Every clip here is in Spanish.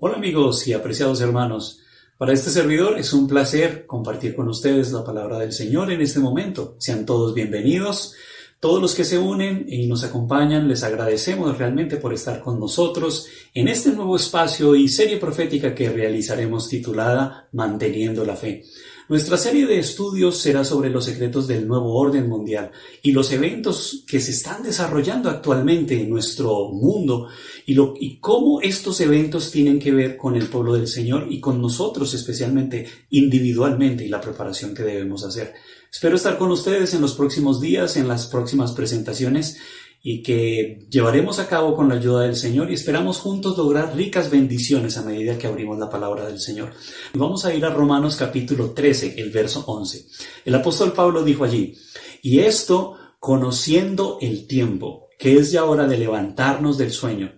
Hola amigos y apreciados hermanos, para este servidor es un placer compartir con ustedes la palabra del Señor en este momento. Sean todos bienvenidos, todos los que se unen y nos acompañan, les agradecemos realmente por estar con nosotros en este nuevo espacio y serie profética que realizaremos titulada Manteniendo la Fe. Nuestra serie de estudios será sobre los secretos del nuevo orden mundial y los eventos que se están desarrollando actualmente en nuestro mundo y cómo estos eventos tienen que ver con el pueblo del Señor y con nosotros especialmente individualmente y la preparación que debemos hacer. Espero estar con ustedes en los próximos días, en las próximas presentaciones y que llevaremos a cabo con la ayuda del Señor y esperamos juntos lograr ricas bendiciones a medida que abrimos la palabra del Señor. Vamos a ir a Romanos capítulo 13, el verso 11. El apóstol Pablo dijo allí: y esto conociendo el tiempo, que es ya hora de levantarnos del sueño,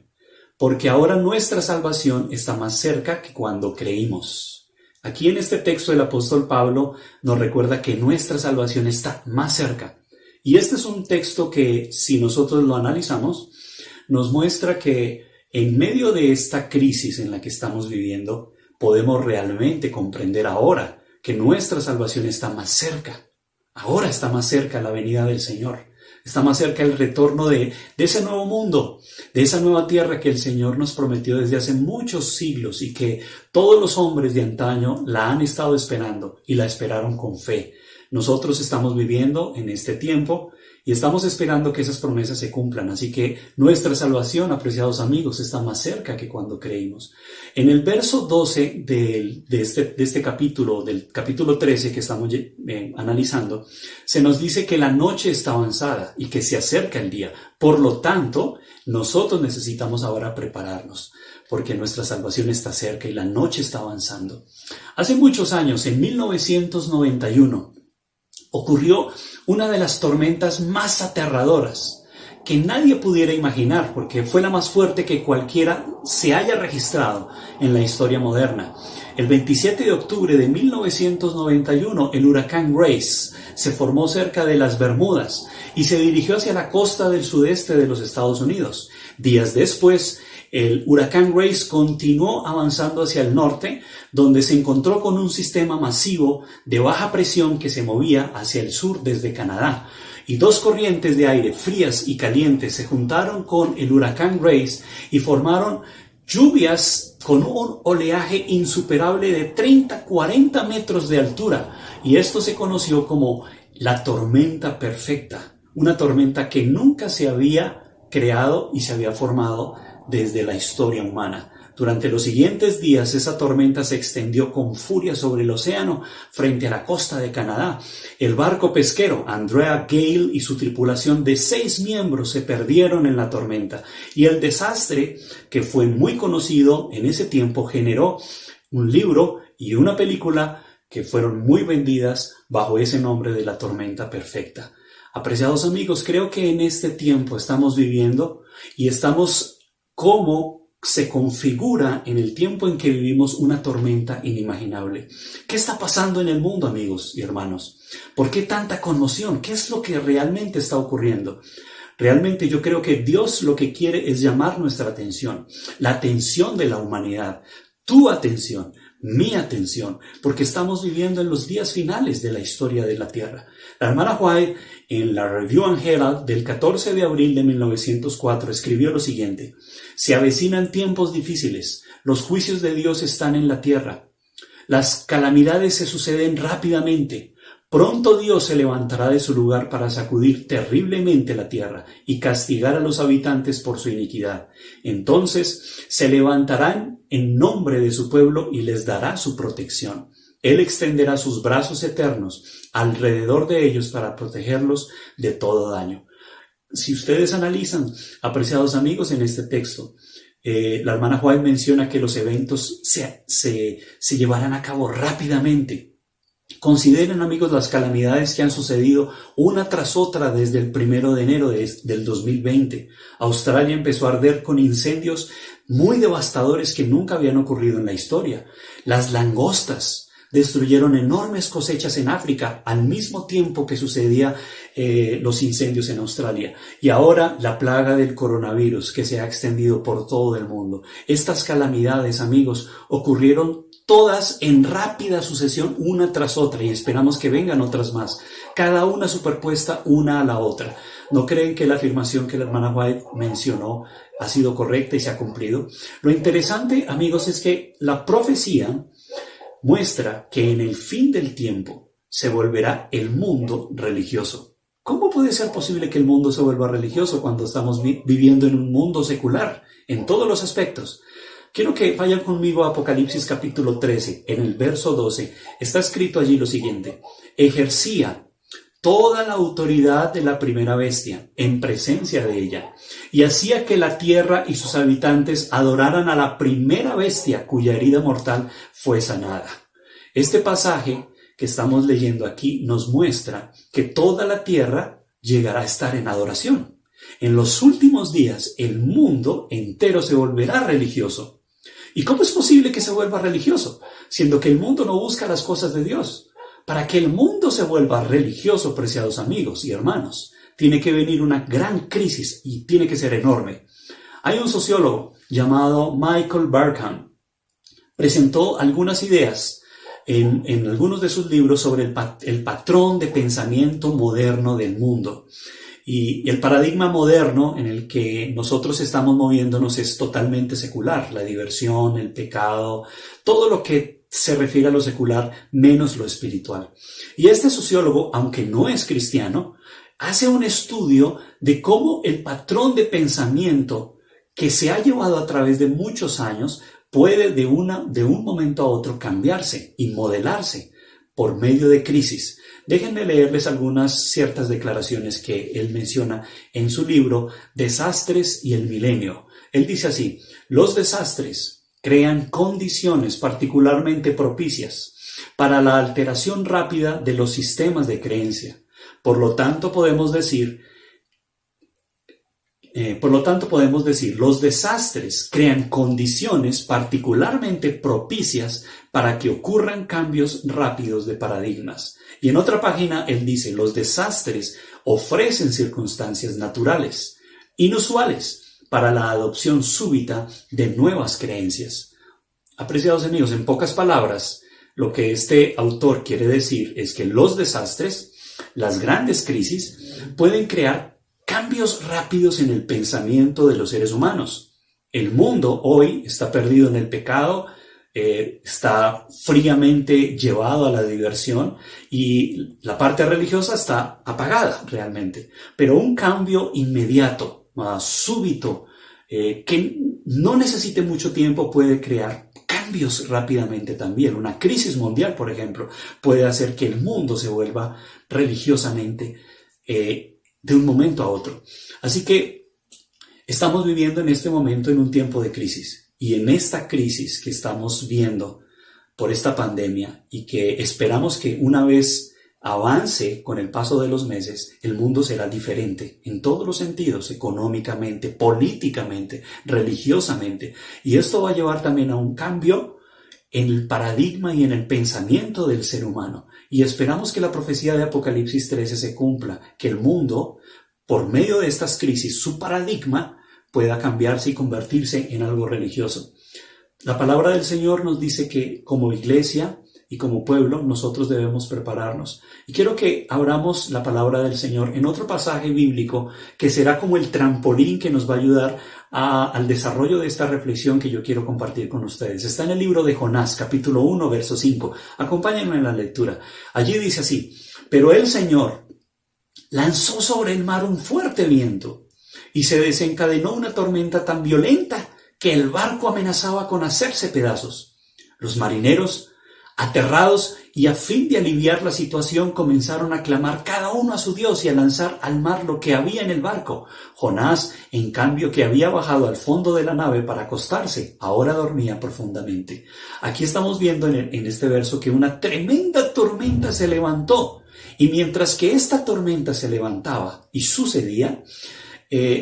porque ahora nuestra salvación está más cerca que cuando creímos. Aquí en este texto el apóstol Pablo nos recuerda que nuestra salvación está más cerca. Y este es un texto que, si nosotros lo analizamos, nos muestra que en medio de esta crisis en la que estamos viviendo, podemos realmente comprender ahora que nuestra salvación está más cerca. Ahora está más cerca la venida del Señor. Está más cerca el retorno de ese nuevo mundo, de esa nueva tierra que el Señor nos prometió desde hace muchos siglos y que todos los hombres de antaño la han estado esperando y la esperaron con fe. Nosotros estamos viviendo en este tiempo y estamos esperando que esas promesas se cumplan. Así que nuestra salvación, apreciados amigos, está más cerca que cuando creímos. En el verso 12 de este capítulo, del capítulo 13 que estamos analizando, se nos dice que la noche está avanzada y que se acerca el día. Por lo tanto, nosotros necesitamos ahora prepararnos, porque nuestra salvación está cerca y la noche está avanzando. Hace muchos años, en 1991, ocurrió una de las tormentas más aterradoras que nadie pudiera imaginar, porque fue la más fuerte que cualquiera se haya registrado en la historia moderna. El 27 de octubre de 1991, el huracán Grace se formó cerca de las Bermudas y se dirigió hacia la costa del sudeste de los Estados Unidos. Días después, el huracán Grace continuó avanzando hacia el norte, donde se encontró con un sistema masivo de baja presión que se movía hacia el sur desde Canadá. Y dos corrientes de aire frías y calientes se juntaron con el huracán Grace y formaron lluvias con un oleaje insuperable de 30-40 metros de altura. Y esto se conoció como la tormenta perfecta, una tormenta que nunca se había creado y se había formado desde la historia humana. Durante los siguientes días, esa tormenta se extendió con furia sobre el océano frente a la costa de Canadá. El barco pesquero Andrea Gale y su tripulación de 6 miembros se perdieron en la tormenta. Y el desastre, que fue muy conocido en ese tiempo, generó un libro y una película que fueron muy vendidas bajo ese nombre de la tormenta perfecta. Apreciados amigos, creo que en este tiempo estamos viviendo y estamos como se configura en el tiempo en que vivimos una tormenta inimaginable. ¿Qué está pasando en el mundo, amigos y hermanos? ¿Por qué tanta conmoción? ¿Qué es lo que realmente está ocurriendo? Realmente yo creo que Dios lo que quiere es llamar nuestra atención, la atención de la humanidad, tu atención, mi atención, porque estamos viviendo en los días finales de la historia de la Tierra. La hermana White, en la Review and Herald del 14 de abril de 1904, escribió lo siguiente: se avecinan tiempos difíciles, los juicios de Dios están en la tierra, las calamidades se suceden rápidamente. Pronto Dios se levantará de su lugar para sacudir terriblemente la tierra y castigar a los habitantes por su iniquidad. Entonces se levantarán en nombre de su pueblo y les dará su protección. Él extenderá sus brazos eternos alrededor de ellos para protegerlos de todo daño. Si ustedes analizan, apreciados amigos, en este texto, la hermana White menciona que los eventos se llevarán a cabo rápidamente. Consideren, amigos, las calamidades que han sucedido una tras otra desde el 1 de enero del 2020. Australia empezó a arder con incendios muy devastadores que nunca habían ocurrido en la historia. Las langostas destruyeron enormes cosechas en África al mismo tiempo que sucedía los incendios en Australia. Y ahora la plaga del coronavirus que se ha extendido por todo el mundo. Estas calamidades, amigos, ocurrieron todas en rápida sucesión, una tras otra, y esperamos que vengan otras más, cada una superpuesta una a la otra. ¿No creen que la afirmación que la hermana White mencionó ha sido correcta y se ha cumplido? Lo interesante, amigos, es que la profecía muestra que en el fin del tiempo se volverá el mundo religioso. ¿Cómo puede ser posible que el mundo se vuelva religioso cuando estamos viviendo en un mundo secular en todos los aspectos? Quiero que vayan conmigo a Apocalipsis capítulo 13, en el verso 12. Está escrito allí lo siguiente: ejercía toda la autoridad de la primera bestia en presencia de ella, y hacía que la tierra y sus habitantes adoraran a la primera bestia cuya herida mortal fue sanada. Este pasaje que estamos leyendo aquí nos muestra que toda la tierra llegará a estar en adoración. En los últimos días el mundo entero se volverá religioso. ¿Y cómo es posible que se vuelva religioso, siendo que el mundo no busca las cosas de Dios? Para que el mundo se vuelva religioso, preciados amigos y hermanos, tiene que venir una gran crisis y tiene que ser enorme. Hay un sociólogo llamado Michael Barkun. Presentó algunas ideas en algunos de sus libros sobre el patrón de pensamiento moderno del mundo. Y el paradigma moderno en el que nosotros estamos moviéndonos es totalmente secular. La diversión, el pecado, todo lo que se refiere a lo secular, menos lo espiritual. Y este sociólogo, aunque no es cristiano, hace un estudio de cómo el patrón de pensamiento que se ha llevado a través de muchos años puede de un momento a otro cambiarse y modelarse por medio de crisis. Déjenme leerles algunas ciertas declaraciones que él menciona en su libro Desastres y el Milenio. Él dice así: los desastres crean condiciones particularmente propicias para la alteración rápida de los sistemas de creencia. Por lo tanto, podemos decir, los desastres crean condiciones particularmente propicias para que ocurran cambios rápidos de paradigmas. Y en otra página él dice: los desastres ofrecen circunstancias naturales, inusuales, para la adopción súbita de nuevas creencias. Apreciados amigos, en pocas palabras, lo que este autor quiere decir es que los desastres, las grandes crisis, pueden crear cambios rápidos en el pensamiento de los seres humanos. El mundo hoy está perdido en el pecado, está fríamente llevado a la diversión y la parte religiosa está apagada realmente. Pero un cambio inmediato, súbito, que no necesite mucho tiempo, puede crear cambios rápidamente también. Una crisis mundial, por ejemplo, puede hacer que el mundo se vuelva religiosamente de un momento a otro. Así que estamos viviendo en este momento en un tiempo de crisis. Y en esta crisis que estamos viendo por esta pandemia y que esperamos que una vez avance con el paso de los meses, el mundo será diferente en todos los sentidos: económicamente, políticamente, religiosamente. Y esto va a llevar también a un cambio en el paradigma y en el pensamiento del ser humano. Y esperamos que la profecía de Apocalipsis 13 se cumpla, que el mundo, por medio de estas crisis, su paradigma pueda cambiarse y convertirse en algo religioso. La palabra del Señor nos dice que como iglesia y como pueblo nosotros debemos prepararnos. Y quiero que abramos la palabra del Señor en otro pasaje bíblico que será como el trampolín que nos va a ayudar al desarrollo de esta reflexión que yo quiero compartir con ustedes. Está en el libro de Jonás, capítulo 1, verso 5. Acompáñenme en la lectura. Allí dice así: pero el Señor lanzó sobre el mar un fuerte viento y se desencadenó una tormenta tan violenta que el barco amenazaba con hacerse pedazos. Los marineros, aterrados y a fin de aliviar la situación, comenzaron a clamar cada uno a su Dios y a lanzar al mar lo que había en el barco. Jonás, en cambio, que había bajado al fondo de la nave para acostarse, ahora dormía profundamente. Aquí estamos viendo en este verso que una tremenda tormenta se levantó. Y mientras que esta tormenta se levantaba y sucedía,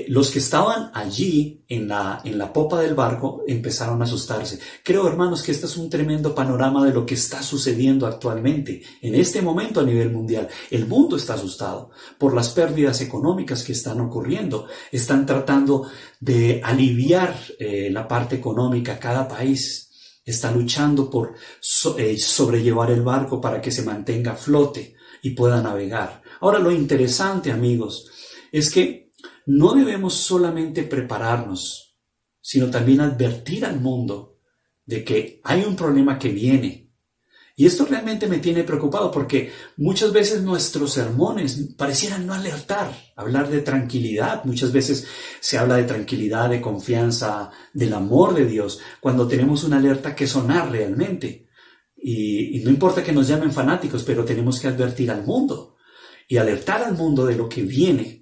los que estaban allí en la popa del barco empezaron a asustarse. Creo, hermanos, que este es un tremendo panorama de lo que está sucediendo actualmente. En este momento a nivel mundial, el mundo está asustado por las pérdidas económicas que están ocurriendo. Están tratando de aliviar la parte económica. Cada país está luchando por sobrellevar el barco para que se mantenga a flote y pueda navegar. Ahora, lo interesante, amigos, es que no debemos solamente prepararnos, sino también advertir al mundo de que hay un problema que viene. Y esto realmente me tiene preocupado porque muchas veces nuestros sermones parecieran no alertar, hablar de tranquilidad. Muchas veces se habla de tranquilidad, de confianza, del amor de Dios, cuando tenemos una alerta que sonar realmente. Y no importa que nos llamen fanáticos, pero tenemos que advertir al mundo y alertar al mundo de lo que viene.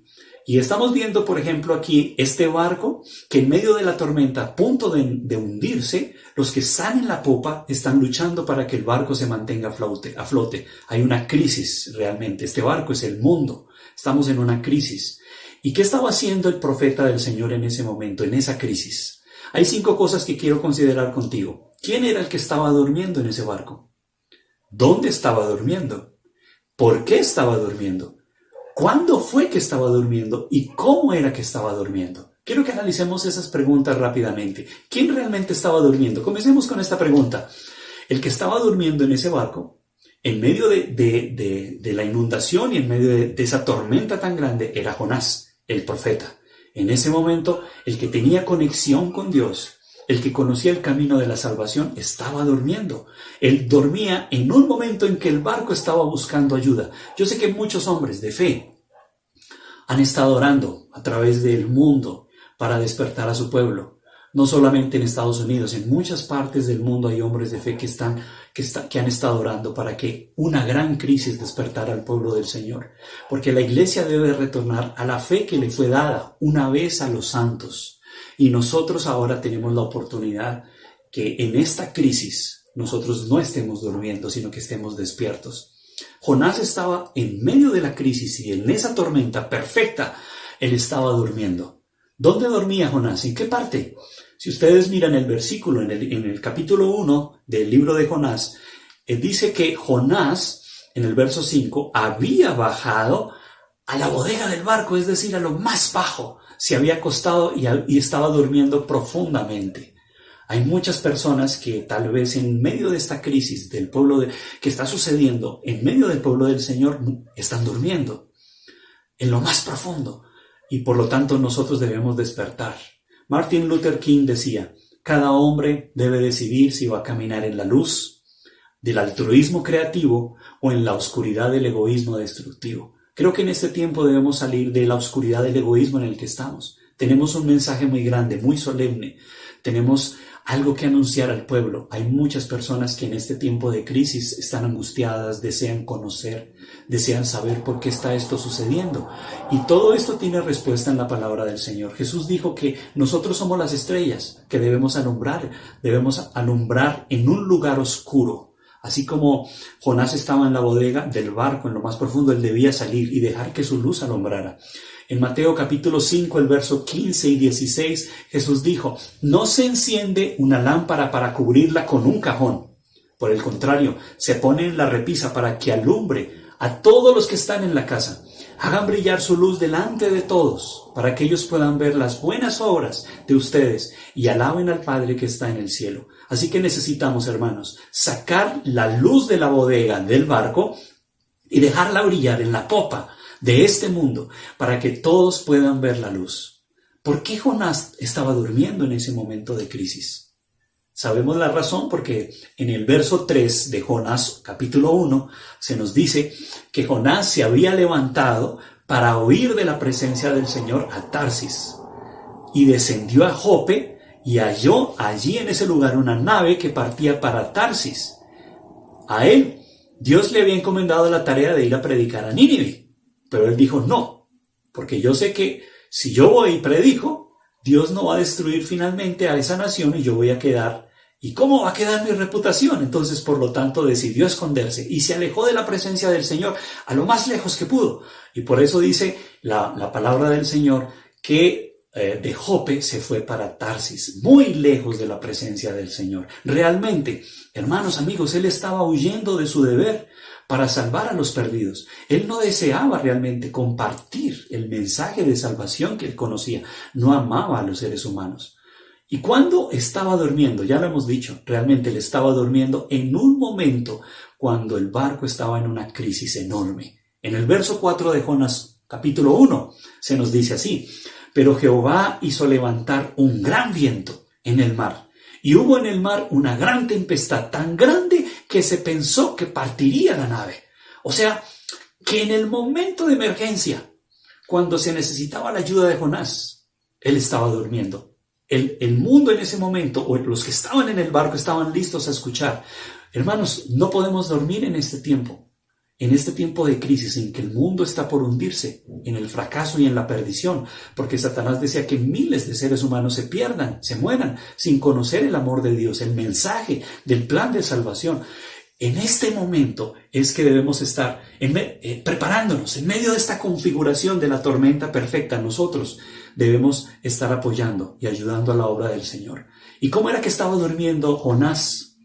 Y estamos viendo, por ejemplo, aquí este barco que en medio de la tormenta, a punto de hundirse, los que están en la popa están luchando para que el barco se mantenga a flote. Hay una crisis realmente. Este barco es el mundo. Estamos en una crisis. ¿Y qué estaba haciendo el profeta del Señor en ese momento, en esa crisis? Hay 5 cosas que quiero considerar contigo. ¿Quién era el que estaba durmiendo en ese barco? ¿Dónde estaba durmiendo? ¿Por qué estaba durmiendo? ¿Cuándo fue que estaba durmiendo y cómo era que estaba durmiendo? Quiero que analicemos esas preguntas rápidamente. ¿Quién realmente estaba durmiendo? Comencemos con esta pregunta. El que estaba durmiendo en ese barco, en medio de la inundación y en medio de esa tormenta tan grande, era Jonás, el profeta. En ese momento, el que tenía conexión con Dios, el que conocía el camino de la salvación, estaba durmiendo. Él dormía en un momento en que el barco estaba buscando ayuda. Yo sé que muchos hombres de fe han estado orando a través del mundo para despertar a su pueblo. No solamente en Estados Unidos, en muchas partes del mundo hay hombres de fe que han estado orando para que una gran crisis despertara al pueblo del Señor. Porque la iglesia debe retornar a la fe que le fue dada una vez a los santos. Y nosotros ahora tenemos la oportunidad que en esta crisis nosotros no estemos durmiendo, sino que estemos despiertos. Jonás estaba en medio de la crisis y en esa tormenta perfecta, él estaba durmiendo. ¿Dónde dormía Jonás? ¿En qué parte? Si ustedes miran el versículo en el capítulo 1 del libro de Jonás, dice que Jonás, en el verso 5, había bajado a la bodega del barco, es decir, a lo más bajo. Se había acostado y estaba durmiendo profundamente. Hay muchas personas que tal vez en medio de esta crisis del pueblo que está sucediendo, en medio del pueblo del Señor, están durmiendo en lo más profundo. Y por lo tanto nosotros debemos despertar. Martin Luther King decía, cada hombre debe decidir si va a caminar en la luz del altruismo creativo o en la oscuridad del egoísmo destructivo. Creo que en este tiempo debemos salir de la oscuridad del egoísmo en el que estamos. Tenemos un mensaje muy grande, muy solemne. Tenemos algo que anunciar al pueblo. Hay muchas personas que en este tiempo de crisis están angustiadas, desean conocer, desean saber por qué está esto sucediendo. Y todo esto tiene respuesta en la palabra del Señor. Jesús dijo que nosotros somos las estrellas que debemos alumbrar en un lugar oscuro. Así como Jonás estaba en la bodega del barco, en lo más profundo, él debía salir y dejar que su luz alumbrara. En Mateo capítulo 5, el verso 15 y 16, Jesús dijo, no se enciende una lámpara para cubrirla con un cajón. Por el contrario, se pone en la repisa para que alumbre a todos los que están en la casa. Hagan brillar su luz delante de todos, para que ellos puedan ver las buenas obras de ustedes y alaben al Padre que está en el cielo. Así que necesitamos, hermanos, sacar la luz de la bodega del barco y dejarla brillar en la popa de este mundo para que todos puedan ver la luz. ¿Por qué Jonás estaba durmiendo en ese momento de crisis? Sabemos la razón porque en el verso 3 de Jonás, capítulo 1, se nos dice que Jonás se había levantado para huir de la presencia del Señor a Tarsis y descendió a Jope y halló allí en ese lugar una nave que partía para Tarsis. A él, Dios le había encomendado la tarea de ir a predicar a Nínive, pero él dijo no, porque yo sé que si yo voy y predico, Dios no va a destruir finalmente a esa nación y yo voy a quedar. ¿Y cómo va a quedar mi reputación? Entonces, por lo tanto, decidió esconderse y se alejó de la presencia del Señor a lo más lejos que pudo. Y por eso dice la palabra del Señor que de Jope se fue para Tarsis, muy lejos de la presencia del Señor. Realmente, hermanos, amigos, él estaba huyendo de su deber para salvar a los perdidos. Él no deseaba realmente compartir el mensaje de salvación que él conocía. No amaba a los seres humanos. Y cuando estaba durmiendo, ya lo hemos dicho, realmente él estaba durmiendo en un momento cuando el barco estaba en una crisis enorme. En el verso 4 de Jonás, capítulo 1, se nos dice así: pero Jehová hizo levantar un gran viento en el mar, y hubo en el mar una gran tempestad, tan grande que se pensó que partiría la nave. O sea, que en el momento de emergencia, cuando se necesitaba la ayuda de Jonás, él estaba durmiendo. El mundo en ese momento, o los que estaban en el barco, estaban listos a escuchar. Hermanos, no podemos dormir en este tiempo de crisis en que el mundo está por hundirse en el fracaso y en la perdición, porque Satanás desea que miles de seres humanos se pierdan, se mueran, sin conocer el amor de Dios, el mensaje del plan de salvación. En este momento es que debemos estar preparándonos en medio de esta configuración de la tormenta perfecta. Nosotros debemos estar apoyando y ayudando a la obra del Señor. ¿Y cómo era que estaba durmiendo Jonás?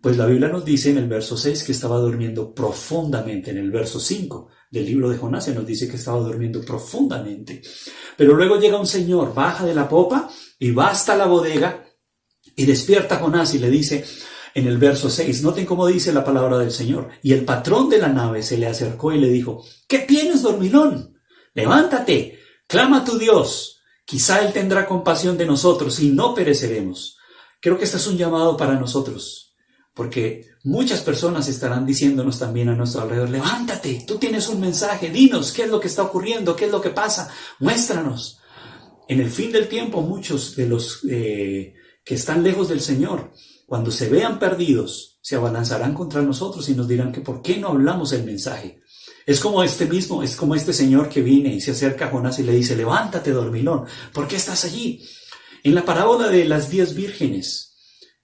Pues la Biblia nos dice en el verso 6 que estaba durmiendo profundamente. En el verso 5 del libro de Jonás se nos dice que estaba durmiendo profundamente. Pero luego llega un señor, baja de la popa y va hasta la bodega y despierta a Jonás y le dice en el verso 6, noten cómo dice la palabra del Señor: y el patrón de la nave se le acercó y le dijo: ¿qué tienes, dormilón? Levántate, clama a tu Dios, quizá Él tendrá compasión de nosotros y no pereceremos. Creo que este es un llamado para nosotros. Porque muchas personas estarán diciéndonos también a nuestro alrededor: levántate, tú tienes un mensaje, dinos qué es lo que está ocurriendo, qué es lo que pasa, muéstranos. En el fin del tiempo, muchos de los que están lejos del Señor, cuando se vean perdidos, se abalanzarán contra nosotros y nos dirán que por qué no hablamos el mensaje. Es como este señor que viene y se acerca a Jonás y le dice: levántate, dormilón, ¿por qué estás allí? En la parábola de las 10 vírgenes,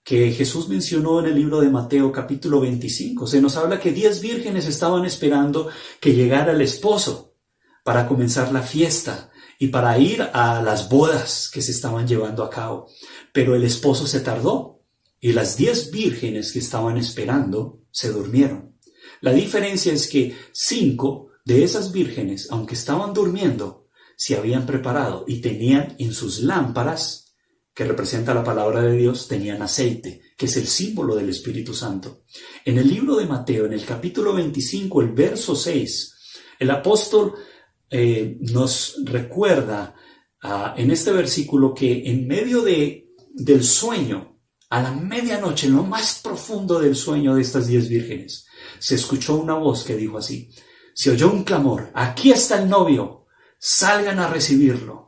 que Jesús mencionó en el libro de Mateo capítulo 25, se nos habla que 10 vírgenes estaban esperando que llegara el esposo para comenzar la fiesta y para ir a las bodas que se estaban llevando a cabo. Pero el esposo se tardó y las 10 vírgenes que estaban esperando se durmieron. La diferencia es que 5 de esas vírgenes, aunque estaban durmiendo, se habían preparado y tenían en sus lámparas, que representa la palabra de Dios, tenían aceite, que es el símbolo del Espíritu Santo. En el libro de Mateo, en el capítulo 25, el verso 6, el apóstol nos recuerda en este versículo que en medio del sueño, a la medianoche, en lo más profundo del sueño de estas 10 vírgenes, se escuchó una voz que dijo así: se oyó un clamor, aquí está el novio, salgan a recibirlo.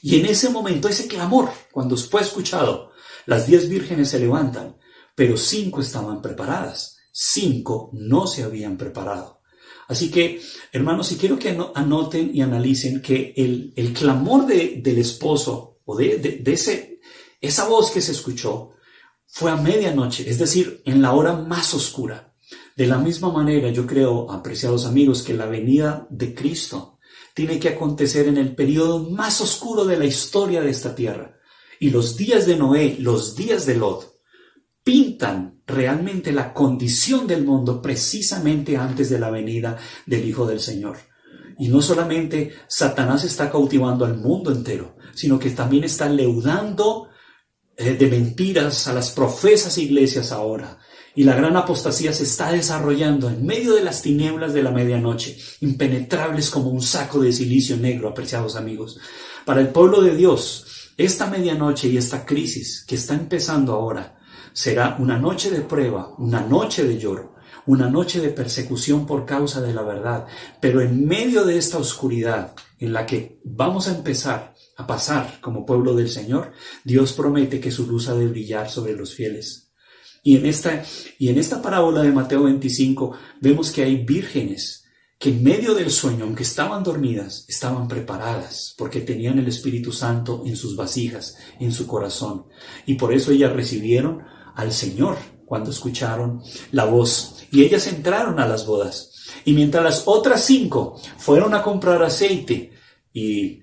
Y en ese momento, ese clamor, cuando fue escuchado, las 10 vírgenes se levantan, pero 5 estaban preparadas, 5 no se habían preparado. Así que, hermanos, si quiero que anoten y analicen que el clamor del esposo, o esa voz que se escuchó, fue a medianoche, es decir, en la hora más oscura. De la misma manera, yo creo, apreciados amigos, que la venida de Cristo tiene que acontecer en el periodo más oscuro de la historia de esta tierra. Y los días de Noé, los días de Lot, pintan realmente la condición del mundo precisamente antes de la venida del Hijo del Señor. Y no solamente Satanás está cautivando al mundo entero, sino que también está leudando de mentiras a las profesas iglesias ahora. Y la gran apostasía se está desarrollando en medio de las tinieblas de la medianoche, impenetrables como un saco de silicio negro, apreciados amigos. Para el pueblo de Dios, esta medianoche y esta crisis que está empezando ahora será una noche de prueba, una noche de lloro, una noche de persecución por causa de la verdad. Pero en medio de esta oscuridad en la que vamos a empezar a pasar como pueblo del Señor, Dios promete que su luz ha de brillar sobre los fieles. Y en esta parábola de Mateo 25 vemos que hay vírgenes que en medio del sueño, aunque estaban dormidas, estaban preparadas porque tenían el Espíritu Santo en sus vasijas, en su corazón. Y por eso ellas recibieron al Señor cuando escucharon la voz. Y ellas entraron a las bodas. Y mientras las otras 5 fueron a comprar aceite y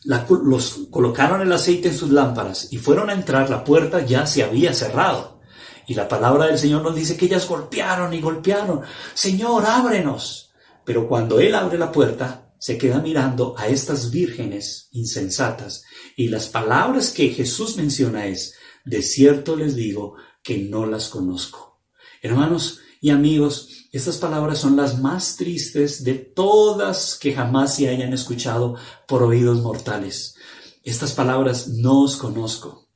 los colocaron el aceite en sus lámparas y fueron a entrar, la puerta ya se había cerrado. Y la palabra del Señor nos dice que ellas golpearon y golpearon. Señor, ábrenos. Pero cuando Él abre la puerta, se queda mirando a estas vírgenes insensatas. Y las palabras que Jesús menciona es: de cierto les digo que no las conozco. Hermanos y amigos, estas palabras son las más tristes de todas que jamás se hayan escuchado por oídos mortales. Estas palabras: no os conozco.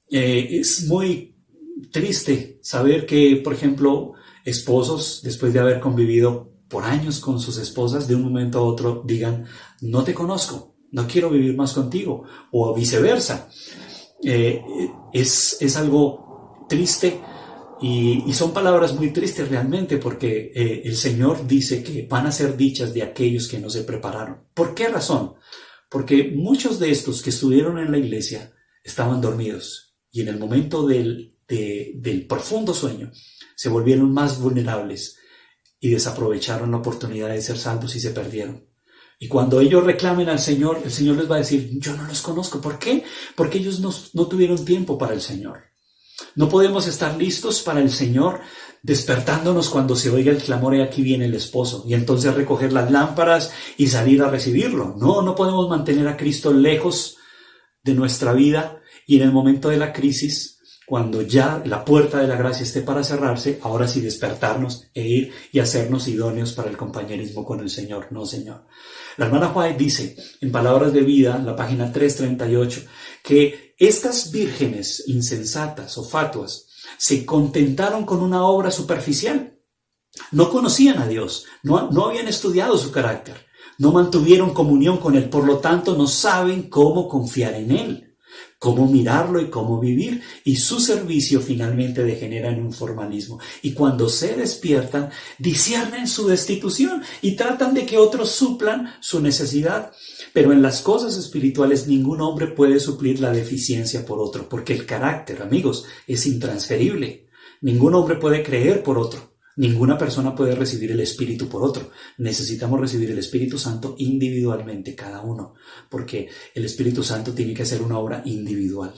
Es muy triste saber que, por ejemplo, esposos, después de haber convivido por años con sus esposas, de un momento a otro digan: no te conozco, no quiero vivir más contigo, o viceversa. Es algo triste. Y son palabras muy tristes realmente, porque el Señor dice que van a ser dichas de aquellos que no se prepararon. ¿Por qué razón? Porque muchos de estos que estuvieron en la iglesia estaban dormidos, y en el momento del profundo sueño se volvieron más vulnerables y desaprovecharon la oportunidad de ser salvos y se perdieron. Y cuando ellos reclamen al Señor, el Señor les va a decir: yo no los conozco. ¿Por qué? Porque ellos no tuvieron tiempo para el Señor. No podemos estar listos para el Señor despertándonos cuando se oiga el clamor: y aquí viene el esposo, y entonces recoger las lámparas y salir a recibirlo. No podemos mantener a Cristo lejos de nuestra vida, y en el momento de la crisis, cuando ya la puerta de la gracia esté para cerrarse, ahora sí despertarnos e ir y hacernos idóneos para el compañerismo con el Señor. No, Señor. La hermana White dice en Palabras de Vida, la página 338, que estas vírgenes insensatas o fatuas se contentaron con una obra superficial. No conocían a Dios, no habían estudiado su carácter, no mantuvieron comunión con Él, por lo tanto no saben cómo confiar en Él, cómo mirarlo y cómo vivir, y su servicio finalmente degenera en un formalismo. Y cuando se despiertan, disciernen su destitución y tratan de que otros suplan su necesidad. Pero en las cosas espirituales ningún hombre puede suplir la deficiencia por otro, porque el carácter, amigos, es intransferible. Ningún hombre puede creer por otro. Ninguna persona puede recibir el Espíritu por otro. Necesitamos recibir el Espíritu Santo individualmente, cada uno, porque el Espíritu Santo tiene que hacer una obra individual.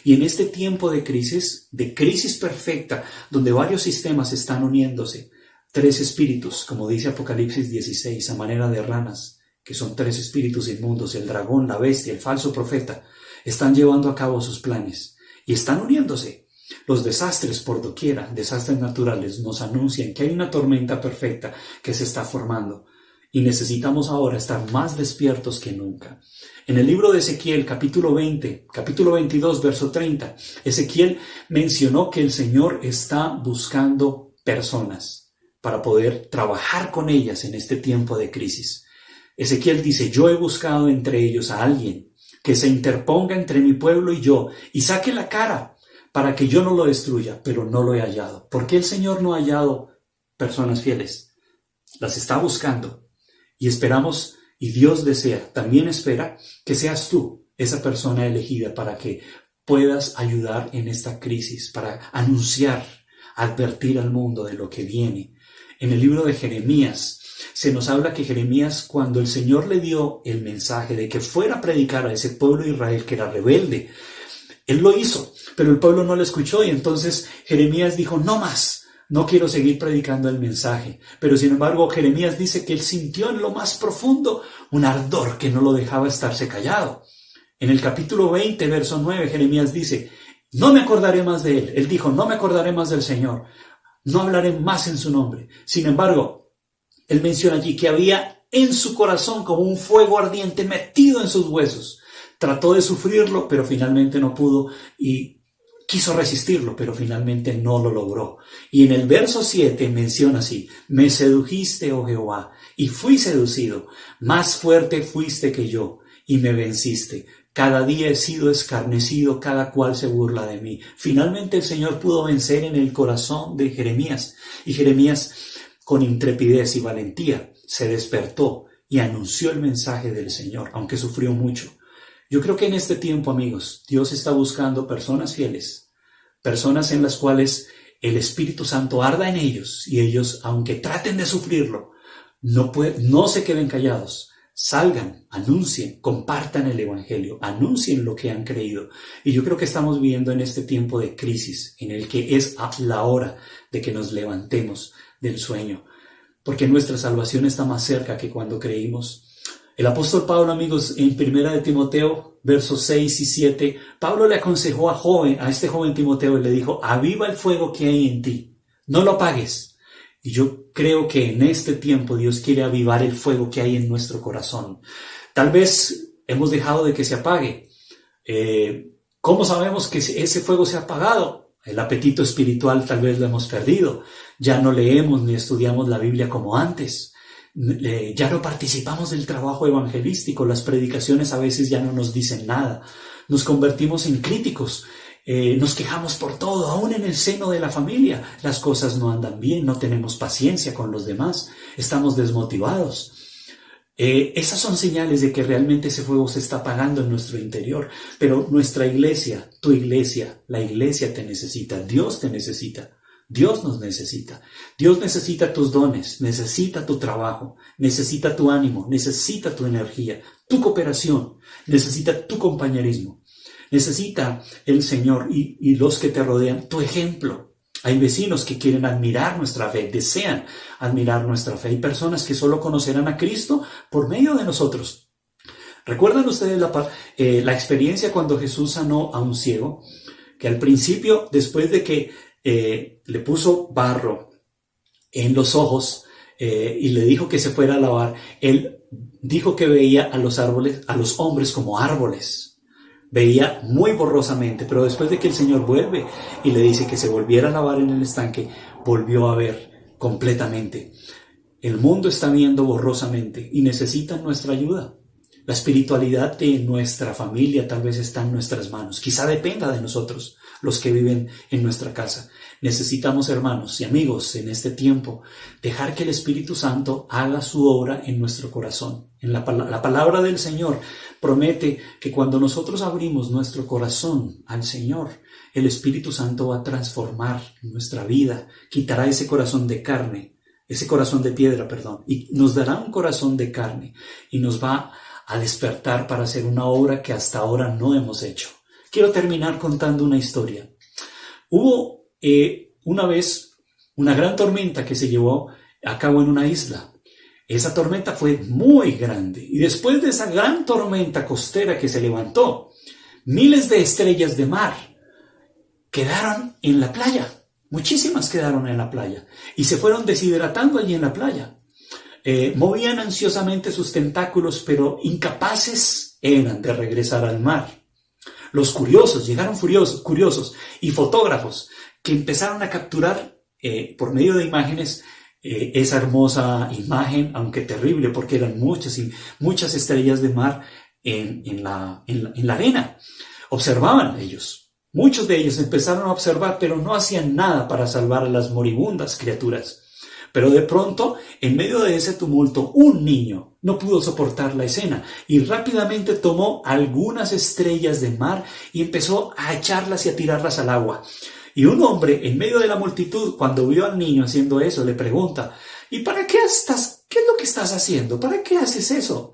Y en este tiempo de crisis perfecta, donde varios sistemas están uniéndose, 3 espíritus, como dice Apocalipsis 16, a manera de ranas, que son 3 espíritus inmundos: el dragón, la bestia, el falso profeta, están llevando a cabo sus planes y están uniéndose. Los desastres por doquiera, desastres naturales, nos anuncian que hay una tormenta perfecta que se está formando, y necesitamos ahora estar más despiertos que nunca. En el libro de Ezequiel, capítulo 22, verso 30, Ezequiel mencionó que el Señor está buscando personas para poder trabajar con ellas en este tiempo de crisis. Ezequiel dice: yo he buscado entre ellos a alguien que se interponga entre mi pueblo y yo, y saque la cara para que yo no lo destruya, pero no lo he hallado. ¿Por qué el Señor no ha hallado personas fieles? Las está buscando, y esperamos, y Dios desea, también espera, que seas tú esa persona elegida para que puedas ayudar en esta crisis, para anunciar, advertir al mundo de lo que viene. En el libro de Jeremías se nos habla que Jeremías, cuando el Señor le dio el mensaje de que fuera a predicar a ese pueblo de Israel que era rebelde, él lo hizo, pero el pueblo no lo escuchó, y entonces Jeremías dijo: no más, no quiero seguir predicando el mensaje. Pero sin embargo, Jeremías dice que él sintió en lo más profundo un ardor que no lo dejaba estarse callado. En el capítulo 20, verso 9, Jeremías dice: no me acordaré más de él. Él dijo: no me acordaré más del Señor, no hablaré más en su nombre. Sin embargo, él menciona allí que había en su corazón como un fuego ardiente metido en sus huesos. Trató de sufrirlo, pero finalmente no pudo, y quiso resistirlo, pero finalmente no lo logró. Y en el verso 7 menciona así: me sedujiste, oh Jehová, y fui seducido. Más fuerte fuiste que yo, y me venciste. Cada día he sido escarnecido, cada cual se burla de mí. Finalmente el Señor pudo vencer en el corazón de Jeremías. Y Jeremías, con intrepidez y valentía, se despertó y anunció el mensaje del Señor, aunque sufrió mucho. Yo creo que en este tiempo, amigos, Dios está buscando personas fieles, personas en las cuales el Espíritu Santo arda en ellos, y ellos, aunque traten de sufrirlo, no se queden callados, salgan, anuncien, compartan el Evangelio, anuncien lo que han creído. Y yo creo que estamos viviendo en este tiempo de crisis, en el que es la hora de que nos levantemos del sueño, porque nuestra salvación está más cerca que cuando creímos. El apóstol Pablo, amigos, en 1 de Timoteo, versos 6 y 7, Pablo le aconsejó a este joven Timoteo y le dijo: aviva el fuego que hay en ti, no lo apagues. Y yo creo que en este tiempo Dios quiere avivar el fuego que hay en nuestro corazón. Tal vez hemos dejado de que se apague. ¿Cómo sabemos que ese fuego se ha apagado? El apetito espiritual tal vez lo hemos perdido. Ya no leemos ni estudiamos la Biblia como antes. Ya no participamos del trabajo evangelístico. Las predicaciones a veces ya no nos dicen nada. Nos convertimos en críticos. Nos quejamos por todo, aún en el seno de la familia. Las cosas no andan bien, no tenemos paciencia con los demás, estamos desmotivados. Esas son señales de que realmente ese fuego se está apagando en nuestro interior. Pero nuestra iglesia, tu iglesia, la iglesia te necesita, Dios te necesita. Dios nos necesita. Dios necesita tus dones, necesita tu trabajo, necesita tu ánimo, necesita tu energía, tu cooperación, necesita tu compañerismo. Necesita el Señor y los que te rodean tu ejemplo. Hay vecinos que quieren admirar nuestra fe, desean admirar nuestra fe. Hay personas que solo conocerán a Cristo por medio de nosotros. ¿Recuerdan ustedes la experiencia cuando Jesús sanó a un ciego? Que al principio, después de que le puso barro en los ojos y le dijo que se fuera a lavar, él dijo que veía a los hombres como árboles. Veía muy borrosamente, pero después de que el Señor vuelve y le dice que se volviera a lavar en el estanque, volvió a ver completamente. El mundo está viendo borrosamente y necesitan nuestra ayuda. La espiritualidad de nuestra familia tal vez está en nuestras manos. Quizá dependa de nosotros, los que viven en nuestra casa. Necesitamos, hermanos y amigos, en este tiempo, dejar que el Espíritu Santo haga su obra en nuestro corazón. La palabra del Señor promete que cuando nosotros abrimos nuestro corazón al Señor, el Espíritu Santo va a transformar nuestra vida, quitará ese corazón de carne, ese corazón de piedra, y nos dará un corazón de carne y nos va a despertar para hacer una obra que hasta ahora no hemos hecho. Quiero terminar contando una historia. Hubo una vez una gran tormenta que se llevó a cabo en una isla. Esa tormenta fue muy grande y después de esa gran tormenta costera que se levantó, miles de estrellas de mar quedaron en la playa. Muchísimas quedaron en la playa y se fueron deshidratando allí en la playa. Movían ansiosamente sus tentáculos, pero incapaces eran de regresar al mar. Los curiosos, llegaron curiosos y fotógrafos que empezaron a capturar por medio de imágenes esa hermosa imagen, aunque terrible porque eran muchas estrellas de mar en la arena. Observaban ellos. Muchos de ellos empezaron a observar, pero no hacían nada para salvar a las moribundas criaturas. Pero de pronto, en medio de ese tumulto, un niño no pudo soportar la escena y rápidamente tomó algunas estrellas de mar y empezó a echarlas y a tirarlas al agua. Y un hombre, en medio de la multitud, cuando vio al niño haciendo eso, le pregunta: ¿y para qué estás? ¿Qué es lo que estás haciendo? ¿Para qué haces eso?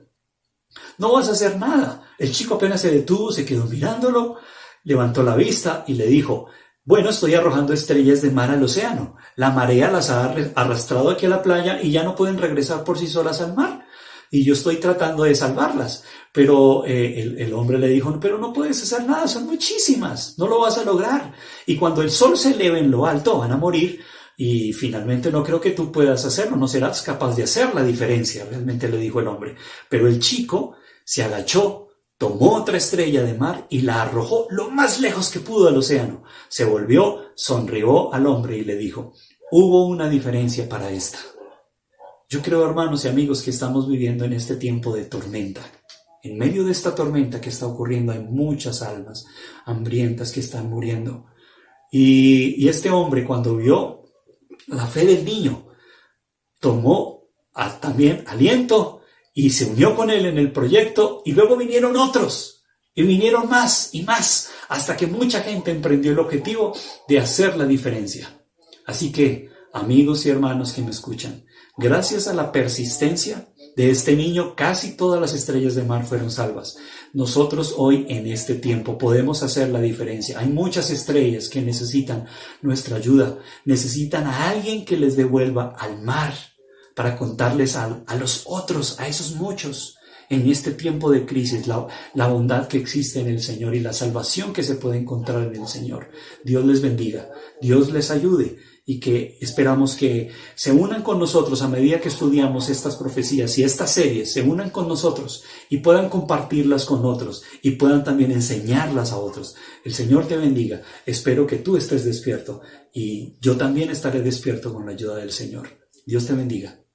No vas a hacer nada. El chico apenas se detuvo, se quedó mirándolo, levantó la vista y le dijo: bueno, estoy arrojando estrellas de mar al océano. La marea las ha arrastrado aquí a la playa y ya no pueden regresar por sí solas al mar. Y yo estoy tratando de salvarlas. Pero el hombre le dijo: pero no puedes hacer nada, son muchísimas, no lo vas a lograr. Y cuando el sol se eleve en lo alto van a morir y finalmente no creo que tú puedas hacerlo, no serás capaz de hacer la diferencia, realmente le dijo el hombre. Pero el chico se agachó, tomó otra estrella de mar y la arrojó lo más lejos que pudo al océano. Se volvió, sonrió al hombre y le dijo: hubo una diferencia para esta. Yo creo, hermanos y amigos, que estamos viviendo en este tiempo de tormenta. En medio de esta tormenta que está ocurriendo hay muchas almas hambrientas que están muriendo. Y este hombre, cuando vio la fe del niño, tomó también aliento y se unió con él en el proyecto, y luego vinieron otros, y vinieron más y más, hasta que mucha gente emprendió el objetivo de hacer la diferencia. Así que, amigos y hermanos que me escuchan, gracias a la persistencia, De este niño casi todas las estrellas de mar fueron salvas. Nosotros hoy en este tiempo podemos hacer la diferencia. Hay muchas estrellas que necesitan nuestra ayuda, necesitan a alguien que les devuelva al mar para contarles a los otros, a esos muchos, en este tiempo de crisis, la bondad que existe en el Señor y la salvación que se puede encontrar en el Señor. Dios les bendiga, Dios les ayude y que esperamos que se unan con nosotros a medida que estudiamos estas profecías y estas series, se unan con nosotros y puedan compartirlas con otros y puedan también enseñarlas a otros. El Señor te bendiga, espero que tú estés despierto y yo también estaré despierto con la ayuda del Señor. Dios te bendiga.